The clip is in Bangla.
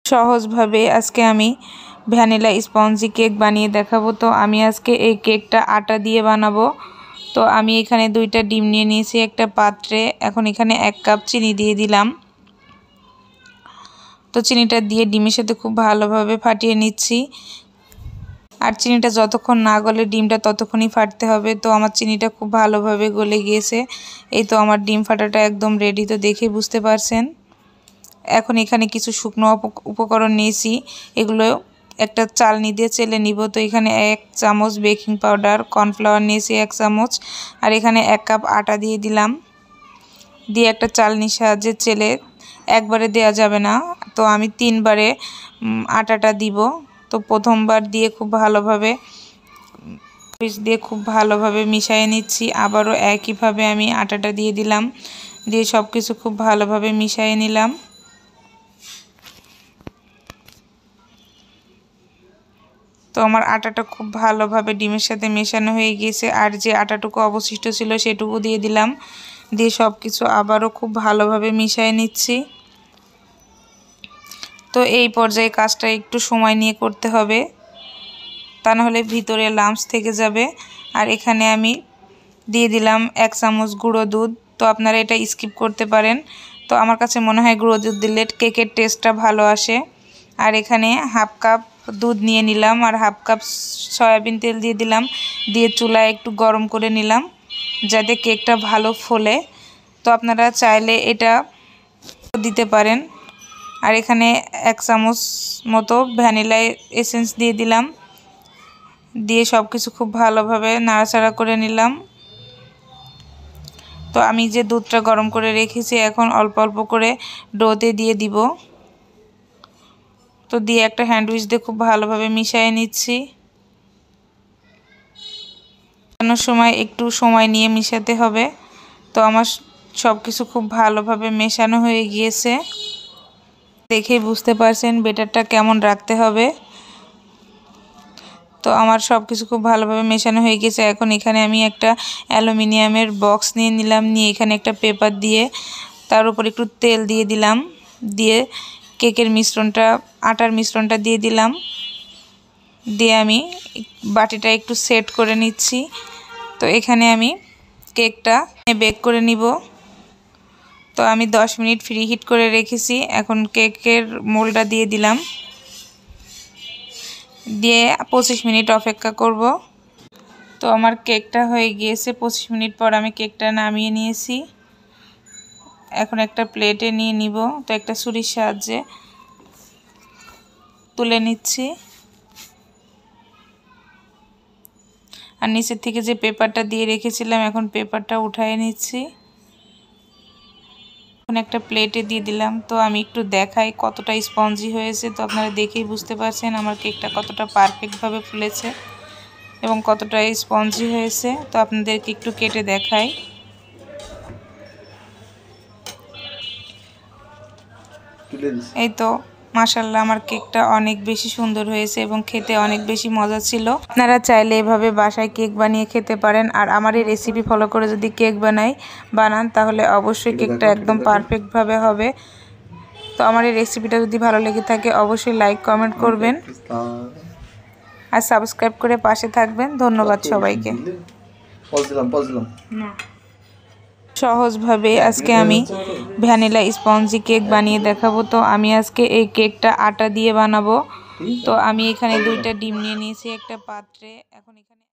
সহজভাবে আজকে আমি ভ্যানিলা স্পঞ্জি কেক বানিয়ে দেখাবো। তো আমি আজকে এই কেকটা আটা দিয়ে বানাবো। তো আমি এখানে 2টা ডিম নিয়ে নিয়েছি একটা পাত্রে। এখন এখানে 1 কাপ চিনি দিয়ে দিলাম। তো চিনিটা দিয়ে ডিমের সাথে খুব ভালোভাবে ফাটিয়ে নিচ্ছি। আর চিনিটা যতক্ষণ না গলে ডিমটা ততক্ষণই ফাটতে হবে। তো আমার চিনিটা খুব ভালোভাবে গলে গিয়েছে। এই তো আমার ডিম ফাটাটা একদম রেডি, তো দেখে বুঝতে পারছেন। এখন এখানে কিছু শুকনো উপকরণ নিয়েছি, এগুলো একটা চালনি দিয়ে চেলে নিব। তো এখানে 1 চামচ বেকিং পাউডার, কর্নফ্লাওয়ার নিয়েছি 1 চামচ, আর এখানে 1 কাপ আটা দিয়ে দিলাম। দিয়ে একটা চালনির সাহায্যে চেলে, একবারে দেওয়া যাবে না, তো আমি 3 বারে আটাটা দিব। তো প্রথমবার দিয়ে খুব ভালোভাবে মিশিয়ে নিচ্ছি। আবারও একইভাবে আমি আটাটা দিয়ে দিলাম, দিয়ে সব কিছু খুব ভালোভাবে মিশিয়ে নিলাম। তো আমার আটাটা খুব ভালোভাবে ডিমের সাথে মেশানো হয়ে গিয়েছে। আর যে আটাটুকু অবশিষ্ট ছিল সেটুকু দিয়ে দিলাম, দিয়ে সব কিছু আবারও খুব ভালোভাবে মিশিয়ে নিচ্ছি। তো এই পর্যায়ে কাজটা একটু সময় নিয়ে করতে হবে, তা নাহলে ভিতরে লাম্পস থেকে যাবে। আর এখানে আমি দিয়ে দিলাম 1 চামচ গুঁড়ো দুধ। তো আপনারা এটা স্কিপ করতে পারেন। তো আমার কাছে মনে হয় গুঁড়ো দুধ দিলে কেকের টেস্টটা ভালো আসে। আর এখানে 1/2 কাপ দুধ নিয়ে নিলাম, আর 1/2 কাপ সয়াবিন তেল দিয়ে দিলাম। দিয়ে চুলায় একটু গরম করে নিলাম যাতে কেকটা ভালো ফোলে। তো আপনারা চাইলে এটা দিতে পারেন। আর এখানে 1 চামচ মতো ভ্যানিলা এসেন্স দিয়ে দিলাম, দিয়ে সব কিছু খুব ভালোভাবে নাড়াচাড়া করে নিলাম। তো আমি যে দুধটা গরম করে রেখেছি এখন অল্প অল্প করে ডোতে দিয়ে দিব। তো দিয়ে একটা হ্যান্ডউইচ দিয়ে খুব ভালোভাবে মিশিয়ে নিচ্ছি। মেশানোর সময় একটু সময় নিয়ে মিশাতে হবে। তো আমার সব কিছু খুব ভালোভাবে মেশানো হয়ে গিয়েছে, দেখেই বুঝতে পারছেন ব্যাটারটা কেমন রাখতে হবে। তো আমার সব কিছু খুব ভালোভাবে মেশানো হয়ে গেছে। এখন এখানে আমি একটা অ্যালুমিনিয়ামের বক্স নিয়ে নিলাম, নিয়ে এখানে একটা পেপার দিয়ে তার উপর একটু তেল দিয়ে দিলাম, দিয়ে কেকের মিশ্রণটা, আটার মিশ্রণটা দিয়ে দিলাম, দিয়ে আমি বাটিটা একটু সেট করে নিচ্ছি। তো এখানে আমি কেকটা বেক করে নিব। তো আমি 10 মিনিট ফ্রি হিট করে রেখেছি। এখন কেকের মোল্ডটা দিয়ে দিলাম, দিয়ে 25 মিনিট অপেক্ষা করব। তো আমার কেকটা হয়ে গিয়েছে। 25 মিনিট পর আমি কেকটা নামিয়ে নিয়েছি। এখন একটা প্লেটে নিয়ে নিব। তো একটা ছুরির সাহায্যে তুলে নিচ্ছি। আর নিচের থেকে যে পেপারটা দিয়ে রেখেছিলাম এখন পেপারটা উঠিয়ে নিচ্ছি। এখন একটা প্লেটে দিয়ে দিলাম। তো আমি একটু দেখাই কতটা স্পঞ্জি হয়েছে। তো আপনারা দেখেই বুঝতে পারছেন আমার কেকটা কতটা পারফেক্টভাবে ফুলেছে এবং কতটা স্পঞ্জি হয়েছে। তো আপনাদেরকে একটু কেটে দেখাই। এই তো মাশাআল্লাহ আমার কেকটা অনেক বেশি সুন্দর হয়েছে এবং খেতে অনেক বেশি মজা ছিল। আপনারা চাইলে এভাবে বাসায় কেক বানিয়ে খেতে পারেন। আর আমার এই রেসিপি ফলো করে যদি কেক বানান তাহলে অবশ্যই কেকটা একদম পারফেক্টভাবে হবে। তো আমার এই রেসিপিটা যদি ভালো লেগে থাকে অবশ্যই লাইক কমেন্ট করবেন আর সাবস্ক্রাইব করে পাশে থাকবেন। ধন্যবাদ সবাইকে। সহজভাবে আজকে আমি ভ্যানিলা স্পঞ্জি কেক বানিয়ে দেখাবো। তো আমি আজকে এই কেকটা আটা দিয়ে বানাবো। তো আমি এখানে 2টা ডিম নিয়ে নিয়েছি একটা পাত্রে। এখন এখানে